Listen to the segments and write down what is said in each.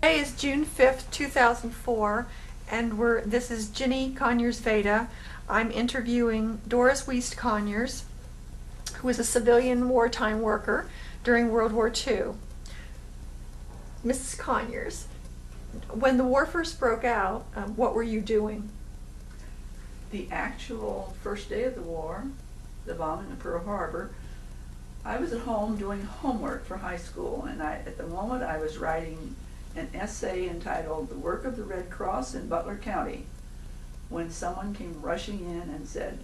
Today is June 5th, 2004, and this is Ginny Conyers Veda. I'm interviewing Doris Conyers, who was a civilian wartime worker during World War II. Mrs. Conyers, when the war first broke out, what were you doing? The actual first day of the war, the bombing of Pearl Harbor, I was at home doing homework for high school, and at the moment I was writing an essay entitled "The Work of the Red Cross in Butler County," when someone came rushing in and said,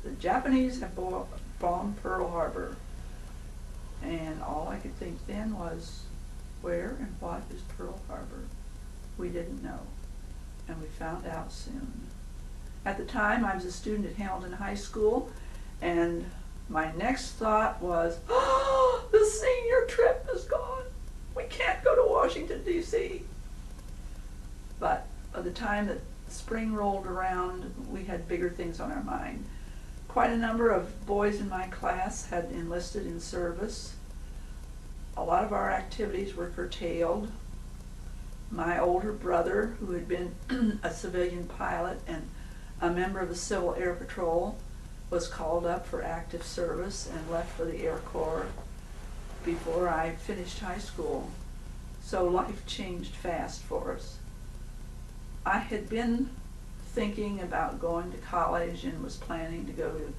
"The Japanese have bombed Pearl Harbor." And all I could think then was, where and what is Pearl Harbor? We didn't know, and we found out soon. At the time, I was a student at Hamilton High School, and my next thought was, oh, the senior trip is gone. We can't go to Washington, D.C. But by the time that spring rolled around, we had bigger things on our mind. Quite a number of boys in my class had enlisted in service. A lot of our activities were curtailed. My older brother, who had been a civilian pilot and a member of the Civil Air Patrol, was called up for active service and left for the Air Corps before I finished high school. So life changed fast for us. I had been thinking about going to college and was planning to go to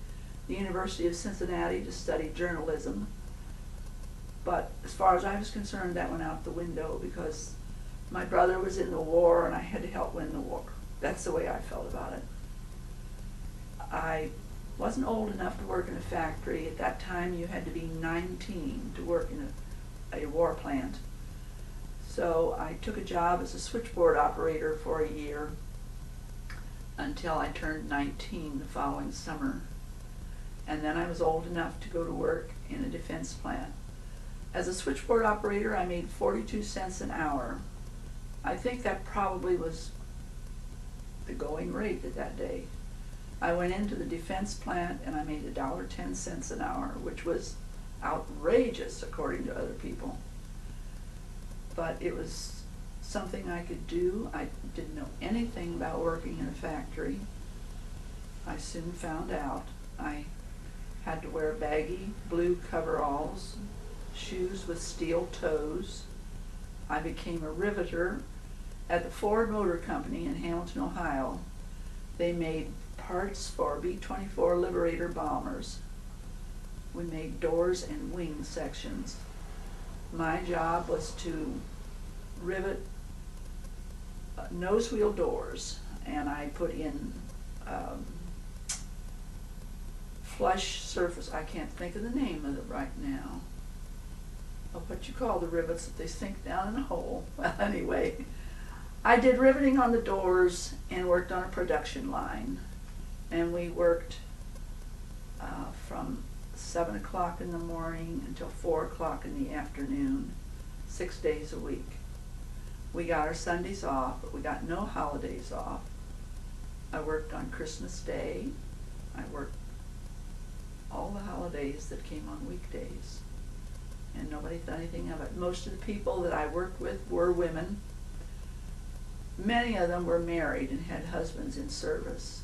the University of Cincinnati to study journalism. But as far as I was concerned, that went out the window because my brother was in the war and I had to help win the war. That's the way I felt about it. I wasn't old enough to work in a factory. At that time, you had to be 19 to work in a war plant. So I took a job as a switchboard operator for a year until I turned 19 the following summer. And then I was old enough to go to work in a defense plant. As a switchboard operator, I made 42 cents an hour. I think that probably was the going rate at that day. I went into the defense plant and I made $1.10 an hour, which was outrageous according to other people. But it was something I could do. I didn't know anything about working in a factory. I soon found out. I had to wear baggy blue coveralls, shoes with steel toes. I became a riveter at the Ford Motor Company in Hamilton, Ohio. They made parts for B-24 Liberator bombers. We made doors and wing sections. My job was to rivet nose wheel doors, and I put in flush surface. I can't think of the name of it right now. Of what you call the rivets that they sink down in a hole. Well, anyway, I did riveting on the doors and worked on a production line. And we worked from 7 o'clock in the morning until 4 o'clock in the afternoon, 6 days a week. We got our Sundays off, but we got no holidays off. I worked on Christmas Day. I worked all the holidays that came on weekdays. And nobody thought anything of it. Most of the people that I worked with were women. Many of them were married and had husbands in service.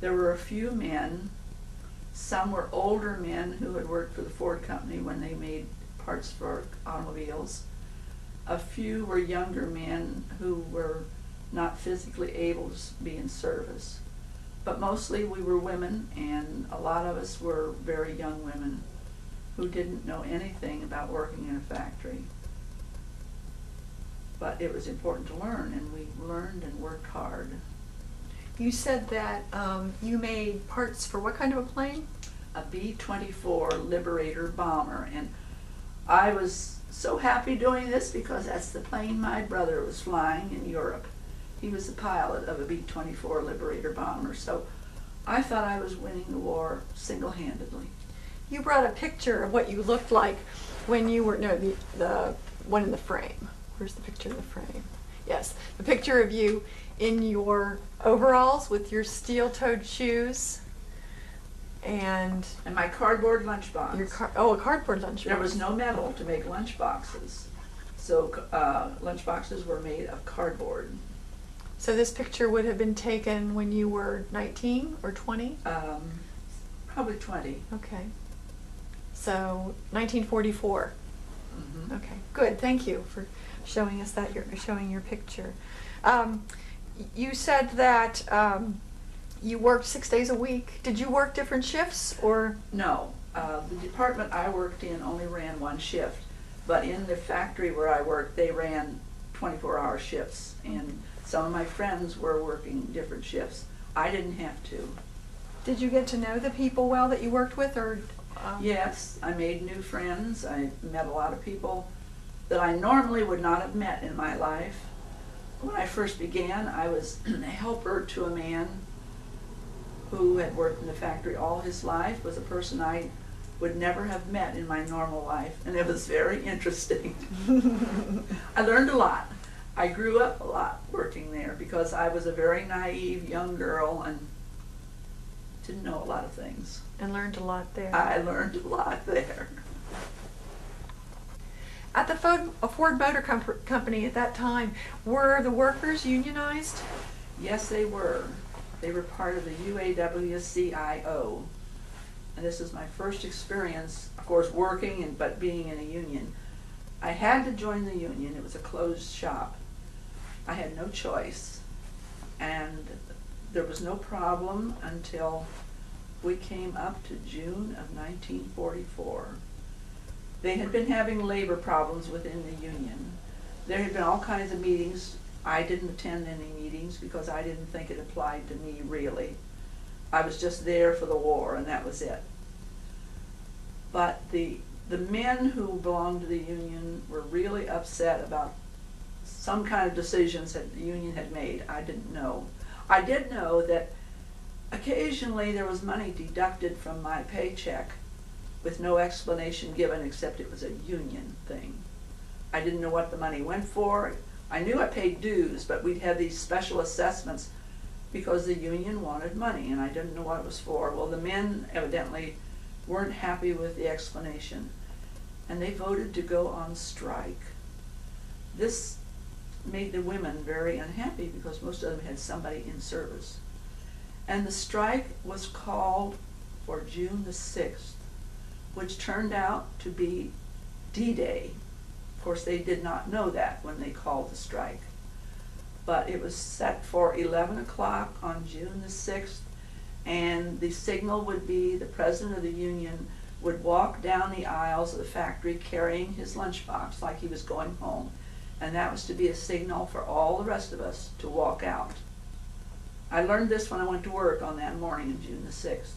There were a few men. Some were older men who had worked for the Ford Company when they made parts for automobiles. A few were younger men who were not physically able to be in service. But mostly we were women, and a lot of us were very young women who didn't know anything about working in a factory. But it was important to learn, and we learned and worked hard. You said that you made parts for what kind of a plane? A B-24 Liberator bomber, and I was so happy doing this because that's the plane my brother was flying in Europe. He was the pilot of a B-24 Liberator bomber, so I thought I was winning the war single-handedly. You brought a picture of what you looked like when you were, no, the one in the frame. Where's the picture of the frame? Yes, the picture of you in your overalls with your steel-toed shoes and my cardboard lunchbox. a cardboard lunchbox. There was no metal to make lunch boxes. So lunch boxes were made of cardboard. So this picture would have been taken when you were 19 or 20? Probably 20. Okay. So 1944. Mm-hmm. Okay, good. Thank you for showing us that. You're showing your picture. You said that you worked 6 days a week. Did you work different shifts or? No, the department I worked in only ran one shift, but in the factory where I worked, they ran 24-hour shifts, and some of my friends were working different shifts. I didn't have to. Did you get to know the people well that you worked with, or? Yes, I made new friends. I met a lot of people that I normally would not have met in my life. When I first began, I was a helper to a man who had worked in the factory all his life, was a person I would never have met in my normal life, and it was very interesting. I learned a lot. I grew up a lot working there because I was a very naive young girl and didn't know a lot of things. And learned a lot there. I learned a lot there. At the Ford Motor Company at that time, were the workers unionized? Yes, they were. They were part of the UAW-CIO. And this is my first experience, of course, working but being in a union. I had to join the union. It was a closed shop. I had no choice. And there was no problem until we came up to June of 1944. They had been having labor problems within the union. There had been all kinds of meetings. I didn't attend any meetings because I didn't think it applied to me really. I was just there for the war and that was it. But the men who belonged to the union were really upset about some kind of decisions that the union had made. I didn't know. I did know that occasionally there was money deducted from my paycheck with no explanation given except it was a union thing. I didn't know what the money went for. I knew I paid dues, but we'd have these special assessments because the union wanted money and I didn't know what it was for. Well, the men evidently weren't happy with the explanation and they voted to go on strike. This made the women very unhappy because most of them had somebody in service. And the strike was called for June the 6th, which turned out to be D-Day. Of course, they did not know that when they called the strike. But it was set for 11 o'clock on June the 6th, and the signal would be the president of the union would walk down the aisles of the factory carrying his lunchbox like he was going home. And that was to be a signal for all the rest of us to walk out. I learned this when I went to work on that morning of June the 6th.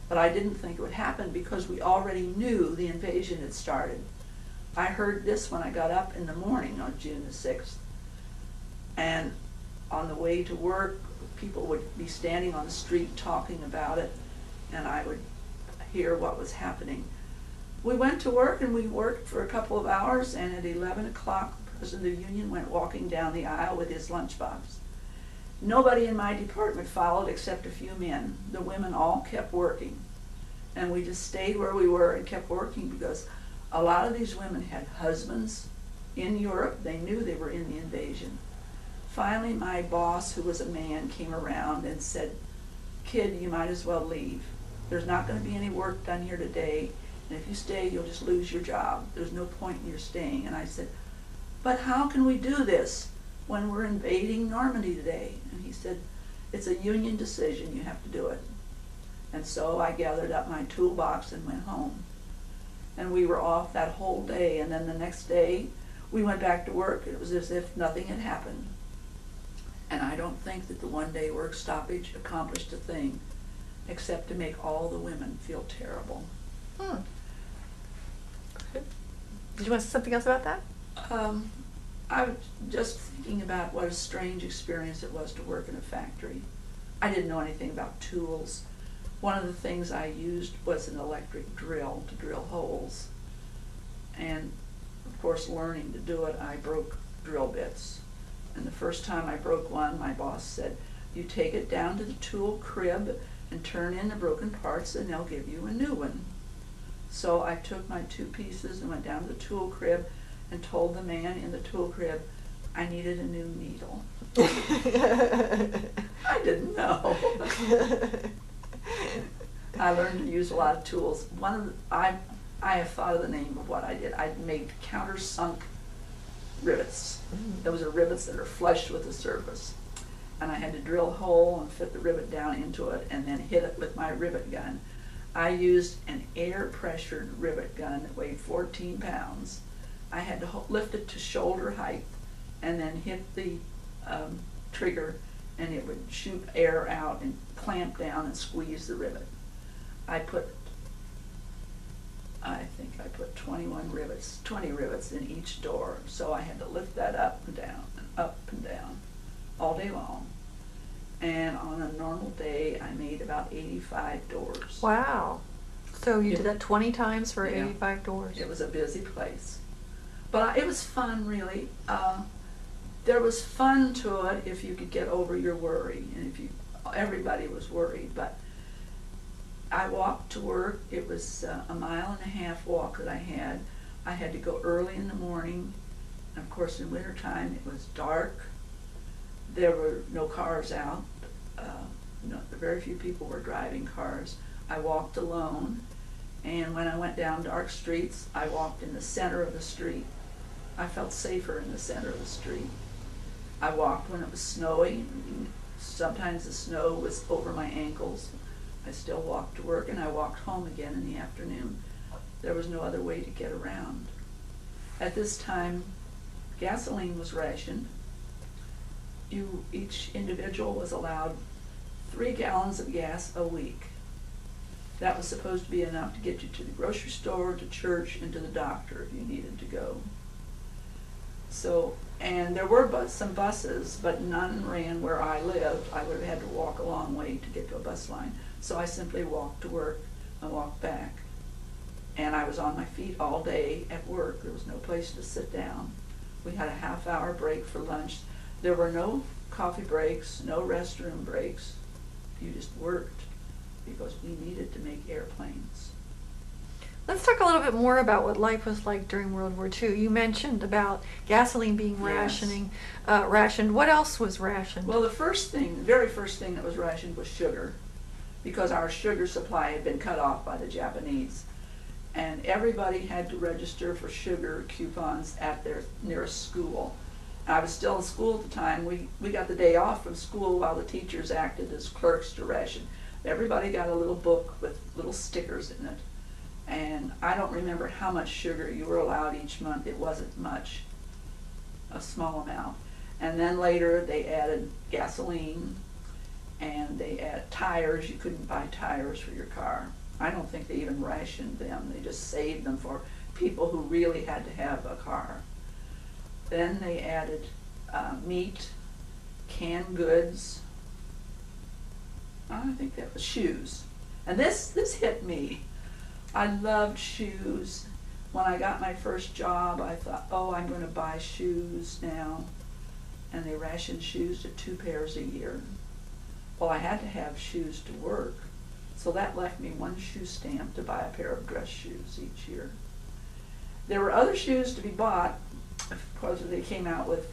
But I didn't think it would happen because we already knew the invasion had started. I heard this when I got up in the morning on June the 6th. And on the way to work, people would be standing on the street talking about it, and I would hear what was happening. We went to work and we worked for a couple of hours, and at 11 o'clock, the president of the union went walking down the aisle with his lunchbox. Nobody in my department followed except a few men. The women all kept working. And we just stayed where we were and kept working because a lot of these women had husbands in Europe. They knew they were in the invasion. Finally, my boss, who was a man, came around and said, "Kid, you might as well leave. There's not going to be any work done here today, and if you stay, you'll just lose your job. There's no point in your staying." And I said, "But how can we do this when we're invading Normandy today?" And he said, "It's a union decision, you have to do it." And so I gathered up my toolbox and went home. And we were off that whole day, and then the next day we went back to work. It was as if nothing had happened. And I don't think that the one-day work stoppage accomplished a thing except to make all the women feel terrible. Did you want to say something else about that? I was just thinking about what a strange experience it was to work in a factory. I didn't know anything about tools. One of the things I used was an electric drill to drill holes. And of course, learning to do it, I broke drill bits. And the first time I broke one, my boss said, "You take it down to the tool crib and turn in the broken parts and they'll give you a new one." So I took my two pieces and went down to the tool crib and told the man in the tool crib I needed a new needle. I didn't know. I learned to use a lot of tools. I have thought of the name of what I did. I made countersunk rivets. Those are rivets that are flush with the surface. And I had to drill a hole and fit the rivet down into it and then hit it with my rivet gun. I used an air-pressured rivet gun that weighed 14 pounds. I had to lift it to shoulder height and then hit the trigger, and it would shoot air out and clamp down and squeeze the rivet. I think I put 20 rivets in each door, so I had to lift that up and down all day long. And on a normal day, I made about 85 doors. Wow. So you did that 20 times for Yeah. 85 doors. It was a busy place. But it was fun, really. There was fun to it if you could get over your worry, and everybody was worried. But I walked to work. It was a 1.5 mile walk that I had. I had to go early in the morning. And of course, in wintertime, it was dark. There were no cars out. Very few people were driving cars. I walked alone, and when I went down dark streets, I walked in the center of the street. I felt safer in the center of the street. I walked when it was snowy. Sometimes the snow was over my ankles. I still walked to work, and I walked home again in the afternoon. There was no other way to get around. At this time, gasoline was rationed. Each individual was allowed 3 gallons of gas a week. That was supposed to be enough to get you to the grocery store, to church, and to the doctor if you needed to go. So, and there were some buses, but none ran where I lived. I would have had to walk a long way to get to a bus line. So I simply walked to work and walked back. And I was on my feet all day at work. There was no place to sit down. We had a half-hour break for lunch. There were no coffee breaks, no restroom breaks. You just worked because we needed to make airplanes. Let's talk a little bit more about what life was like during World War II. You mentioned about gasoline being rationed. What else was rationed? Well, the very first thing that was rationed was sugar, because our sugar supply had been cut off by the Japanese. And everybody had to register for sugar coupons at their nearest school. I was still in school at the time. We got the day off from school while the teachers acted as clerks to ration. Everybody got a little book with little stickers in it. And I don't remember how much sugar you were allowed each month. It wasn't much, a small amount. And then later they added gasoline, and they added tires. You couldn't buy tires for your car. I don't think they even rationed them. They just saved them for people who really had to have a car. Then they added meat, canned goods. I think that was shoes. And this hit me. I loved shoes. When I got my first job, I thought, oh, I'm going to buy shoes now. And they rationed shoes to 2 pairs a year. Well, I had to have shoes to work. So that left me 1 shoe stamp to buy a pair of dress shoes each year. There were other shoes to be bought. Of course, they came out with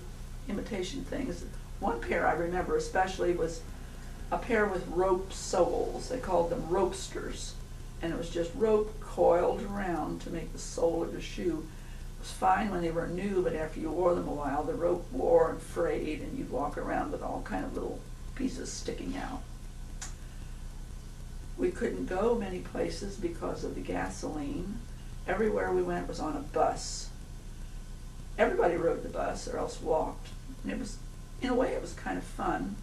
imitation things. One pair I remember especially was a pair with rope soles. They called them ropesters. And it was just rope coiled around to make the sole of the shoe. It was fine when they were new, but after you wore them a while, the rope wore and frayed, and you'd walk around with all kind of little pieces sticking out. We couldn't go many places because of the gasoline. Everywhere we went was on a bus. Everybody rode the bus or else walked. And it was, in a way, it was kind of fun.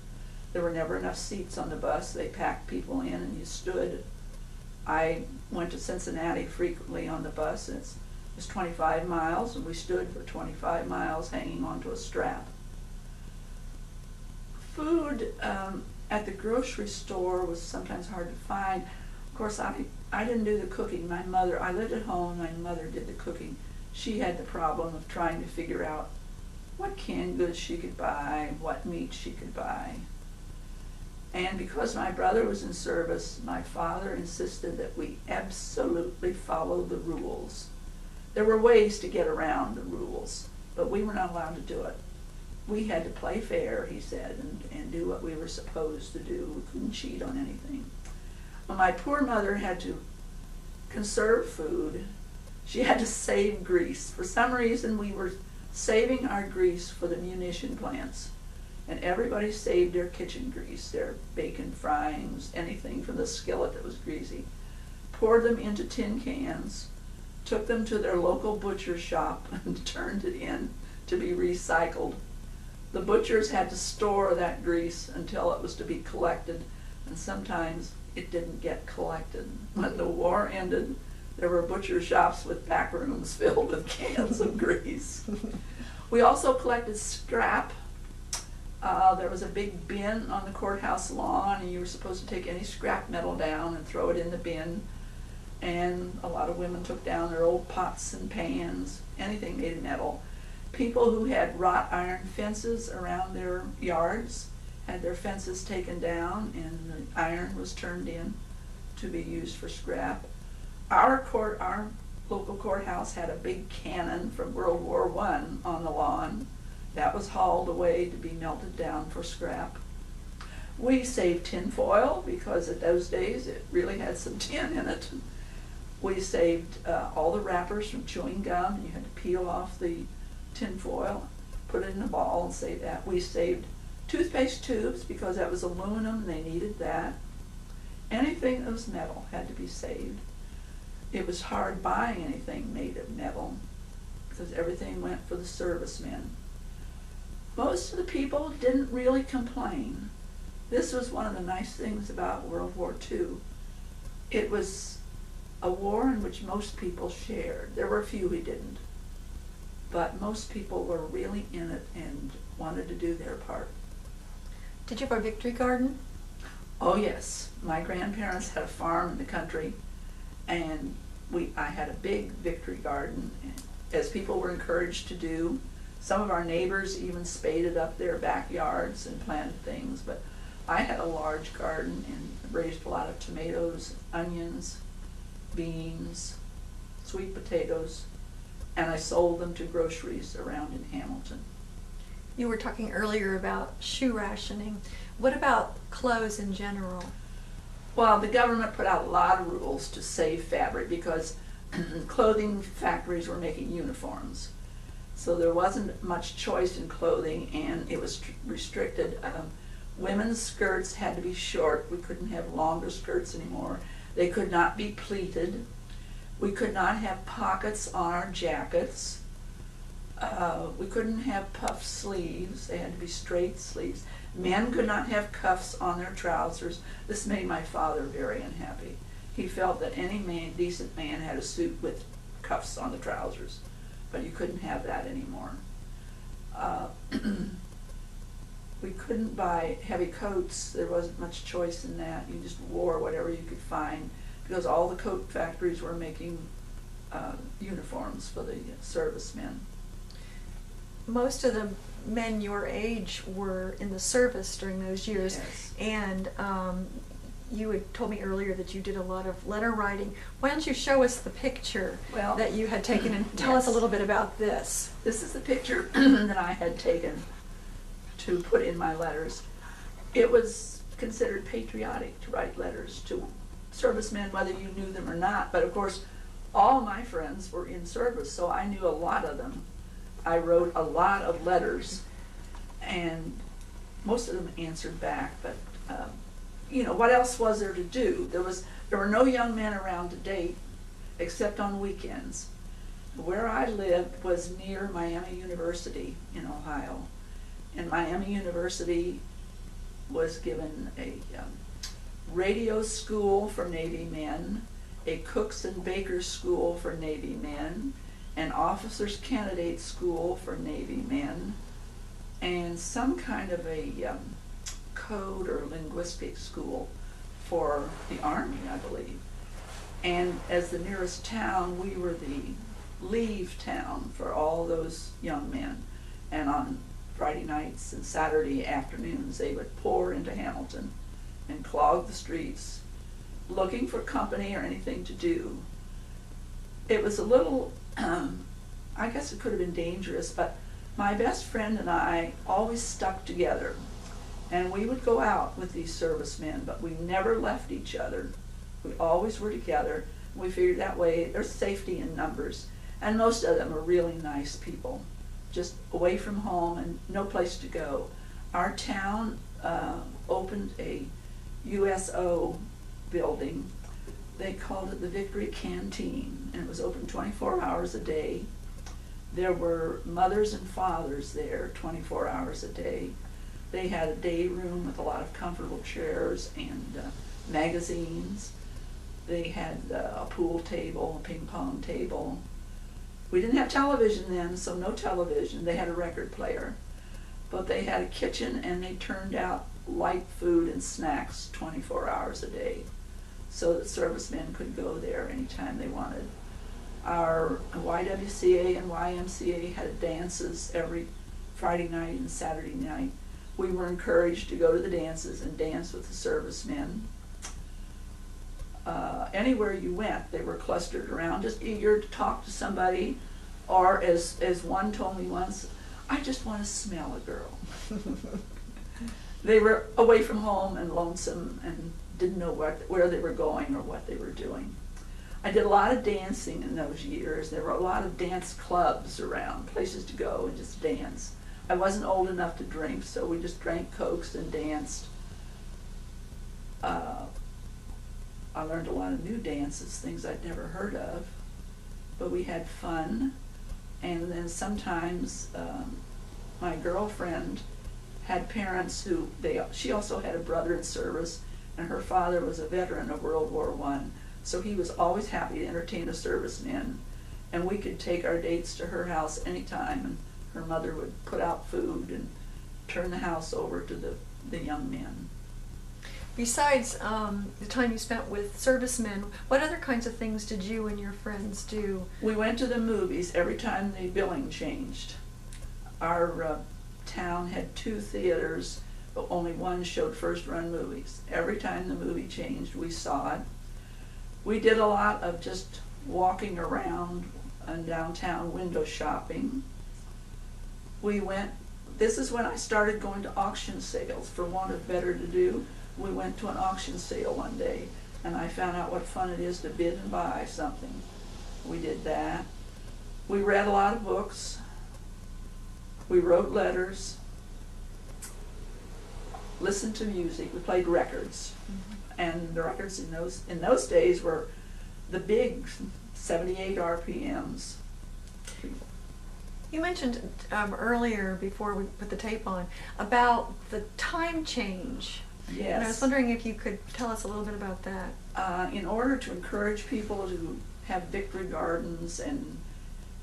There were never enough seats on the bus. They packed people in and you stood. I went to Cincinnati frequently on the bus, and it was 25 miles, and we stood for 25 miles hanging onto a strap. Food at the grocery store was sometimes hard to find. Of course, I didn't do the cooking. I lived at home, my mother did the cooking. She had the problem of trying to figure out what canned goods she could buy, what meat she could buy. And because my brother was in service, my father insisted that we absolutely follow the rules. There were ways to get around the rules, but we were not allowed to do it. We had to play fair, he said, and do what we were supposed to do. We couldn't cheat on anything. Well, my poor mother had to conserve food. She had to save grease. For some reason, we were saving our grease for the munition plants. And everybody saved their kitchen grease, their bacon fryings, anything from the skillet that was greasy. Poured them into tin cans, took them to their local butcher shop and turned it in to be recycled. The butchers had to store that grease until it was to be collected, and sometimes it didn't get collected. When the war ended, there were butcher shops with back rooms filled with cans of grease. We also collected scrap. There was a big bin on the courthouse lawn, and you were supposed to take any scrap metal down and throw it in the bin. And a lot of women took down their old pots and pans, anything made of metal. People who had wrought iron fences around their yards had their fences taken down, and the iron was turned in to be used for scrap. Our local courthouse had a big cannon from World War I on the lawn. That was hauled away to be melted down for scrap. We saved tin foil because at those days it really had some tin in it. We saved all the wrappers from chewing gum. You had to peel off the tin foil, put it in a ball and save that. We saved toothpaste tubes because that was aluminum and they needed that. Anything that was metal had to be saved. It was hard buying anything made of metal because everything went for the servicemen. Most of the people didn't really complain. This was one of the nice things about World War II. It was a war in which most people shared. There were a few who didn't, but most people were really in it and wanted to do their part. Did you have a victory garden? Oh yes, my grandparents had a farm in the country, and I had a big victory garden, as people were encouraged to do. Some of our neighbors even spaded up their backyards and planted things, but I had a large garden and raised a lot of tomatoes, onions, beans, sweet potatoes, and I sold them to groceries around in Hamilton. You were talking earlier about shoe rationing. What about clothes in general? Well, the government put out a lot of rules to save fabric because clothing factories were making uniforms. So there wasn't much choice in clothing, and it was restricted. Women's skirts had to be short. We couldn't have longer skirts anymore. They could not be pleated. We could not have pockets on our jackets. We couldn't have puff sleeves. They had to be straight sleeves. Men could not have cuffs on their trousers. This made my father very unhappy. He felt that any man, decent man, had a suit with cuffs on the trousers, but you couldn't have that anymore. We couldn't buy heavy coats. There wasn't much choice in that. You just wore whatever you could find because all the coat factories were making uniforms for the servicemen. Most of the men your age were in the service during those years, Yes. and you had told me earlier that you did a lot of letter writing. Why don't you show us the picture that you had taken and tell us a little bit about this? This is the picture that I had taken to put in my letters. It was considered patriotic to write letters to servicemen, whether you knew them or not. But of course, all my friends were in service, so I knew a lot of them. I wrote a lot of letters, and most of them answered back. But you know, what else was there to do? There were no young men around to date, except on weekends. Where I lived was near Miami University in Ohio, and Miami University was given a radio school for Navy men, a cooks and bakers school for Navy men, an officers candidate school for Navy men, and some kind of a code or linguistic school for the Army, I believe. And as the nearest town, we were the leave town for all those young men. And on Friday nights and Saturday afternoons, they would pour into Hamilton and clog the streets, looking for company or anything to do. It was a little I guess it could have been dangerous, but my best friend and I always stuck together. And we would go out with these servicemen, but we never left each other. We always were together. We figured that way there's safety in numbers. And most of them are really nice people, just away from home and no place to go. Our town opened a USO building. They called it the Victory Canteen, and it was open 24 hours a day. There were mothers and fathers there 24 hours a day. They had a day room with a lot of comfortable chairs and magazines. They had a pool table, a ping pong table. We didn't have television then, so no television. They had a record player. But they had a kitchen, and they turned out light food and snacks 24 hours a day, so that servicemen could go there anytime they wanted. Our YWCA and YMCA had dances every Friday night and Saturday night. We were encouraged to go to the dances and dance with the servicemen. Anywhere you went, they were clustered around, just eager to talk to somebody, or as one told me once, I just want to smell a girl. They were away from home and lonesome and didn't know where they were going or what they were doing. I did a lot of dancing in those years. There were a lot of dance clubs around, places to go and just dance. I wasn't old enough to drink, so we just drank Cokes and danced. I learned a lot of new dances, things I'd never heard of, but we had fun. And then sometimes my girlfriend had parents who, she also had a brother in service, and her father was a veteran of World War I, so he was always happy to entertain a serviceman, and we could take our dates to her house anytime, and her mother would put out food and turn the house over to the young men. Besides the time you spent with servicemen, what other kinds of things did you and your friends do? We went to the movies every time the billing changed. Our town had 2 theaters, but only one showed first-run movies. Every time the movie changed, we saw it. We did a lot of just walking around and downtown window shopping. This is when I started going to auction sales. For want of better to do, we went to an auction sale one day, and I found out what fun it is to bid and buy something. We did that. We read a lot of books. We wrote letters, listened to music. We played records. And the records in those days were the big 78 RPMs. You mentioned earlier, before we put the tape on, about the time change. Yes. And I was wondering if you could tell us a little bit about that. In order to encourage people to have victory gardens, and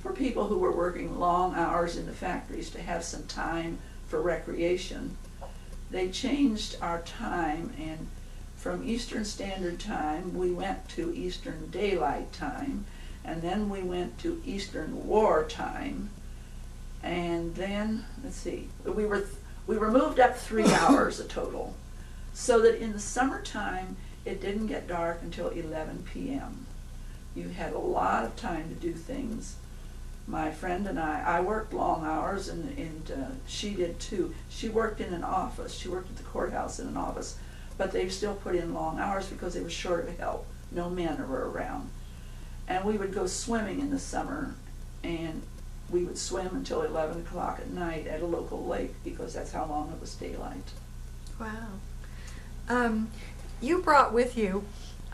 for people who were working long hours in the factories to have some time for recreation, they changed our time, and from Eastern Standard Time we went to Eastern Daylight Time, and then we went to Eastern War Time, and then, let's see, we were moved up 3 hours a total, so that in the summertime it didn't get dark until 11 p.m. You had a lot of time to do things. My friend and I worked long hours, and she did too. She worked in an office. She worked at the courthouse in an office, but they still put in long hours because they were short of help. No men were around. And we would go swimming in the summer, and we would swim until 11 o'clock at night at a local lake because that's how long it was daylight. Wow. You brought with you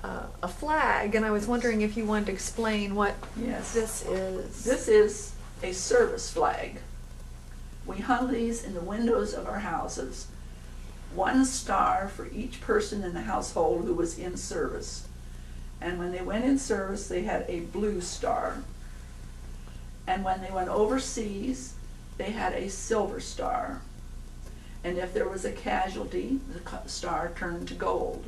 a flag, and I was wondering if you wanted to explain what Yes. this is. This is a service flag. We hung these in the windows of our houses. 1 star for each person in the household who was in service. And when they went in service, they had a blue star. And when they went overseas, they had a silver star. And if there was a casualty, the star turned to gold.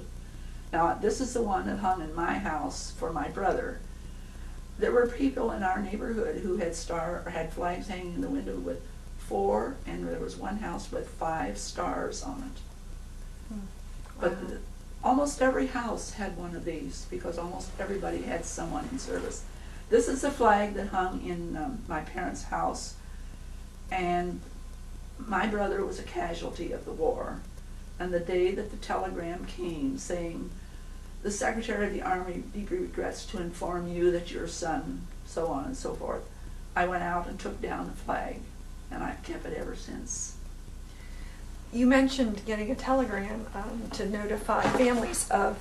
Now, this is the one that hung in my house for my brother. There were people in our neighborhood who had flags hanging in the window with 4, and there was one house with 5 stars on it. Wow. But almost every house had one of these because almost everybody had someone in service. This is the flag that hung in my parents' house, and my brother was a casualty of the war. And the day that the telegram came saying, "The Secretary of the Army deeply regrets to inform you that your son," so on and so forth, I went out and took down the flag, and I've kept it ever since. You mentioned getting a telegram to notify families of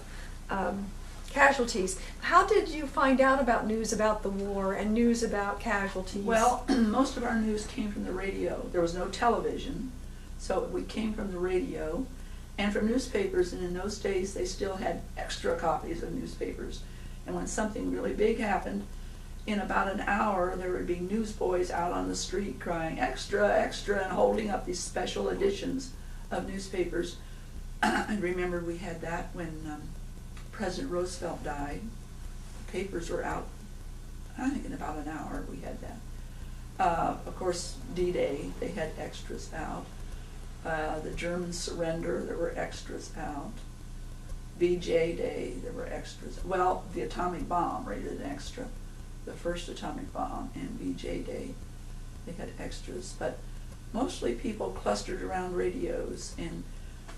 casualties. How did you find out about news about the war and news about casualties? Well, most of our news came from the radio. There was no television, so we came from the radio and from newspapers, and in those days they still had extra copies of newspapers. And when something really big happened, in about an hour there would be newsboys out on the street crying, "Extra, extra," and holding up these special editions of newspapers. I remember we had that when President Roosevelt died. The papers were out, I think in about an hour we had that. Of course, D-Day, they had extras out. The German surrender, there were extras out. VJ Day, there were extras. Well, the atomic bomb rated an extra. The first atomic bomb and VJ Day, they had extras. But mostly people clustered around radios, and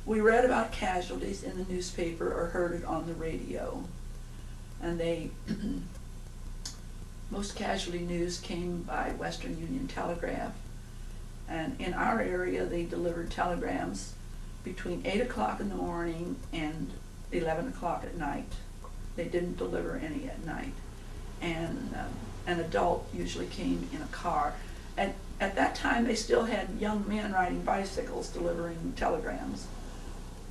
we read about casualties in the newspaper or heard it on the radio. And they, most casualty news came by Western Union Telegraph. And in our area, they delivered telegrams between 8 o'clock in the morning and 11 o'clock at night. They didn't deliver any at night. And an adult usually came in a car. And at that time, they still had young men riding bicycles delivering telegrams.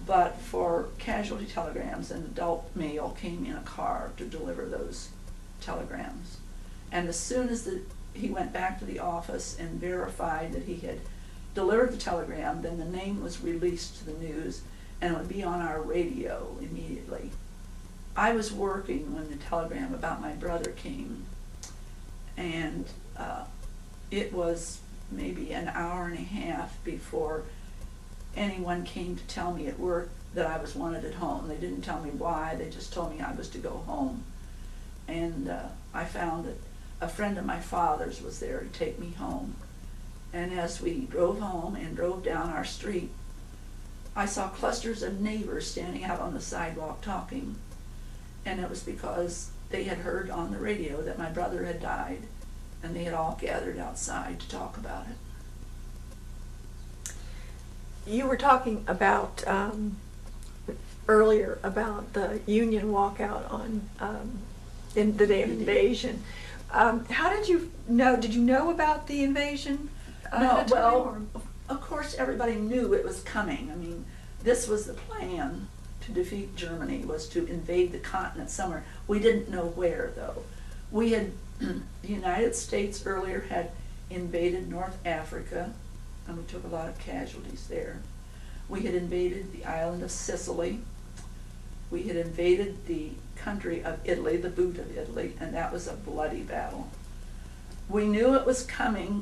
But for casualty telegrams, an adult male came in a car to deliver those telegrams. And as soon as he went back to the office and verified that he had delivered the telegram, then the name was released to the news, and it would be on our radio immediately. I was working when the telegram about my brother came, and it was maybe an hour and a half before anyone came to tell me at work that I was wanted at home. They didn't tell me why, they just told me I was to go home. And I found that a friend of my father's was there to take me home. And as we drove home and drove down our street, I saw clusters of neighbors standing out on the sidewalk talking. And it was because they had heard on the radio that my brother had died, and they had all gathered outside to talk about it. You were talking about earlier about the Union walkout on in the day of invasion. How did you know? Did you know about the invasion? No, well, of course everybody knew it was coming. I mean, this was the plan to defeat Germany, was to invade the continent somewhere. We didn't know where, though. We had, the United States earlier had invaded North Africa, and we took a lot of casualties there. We had invaded the island of Sicily. We had invaded the country of Italy, the boot of Italy, and that was a bloody battle. We knew it was coming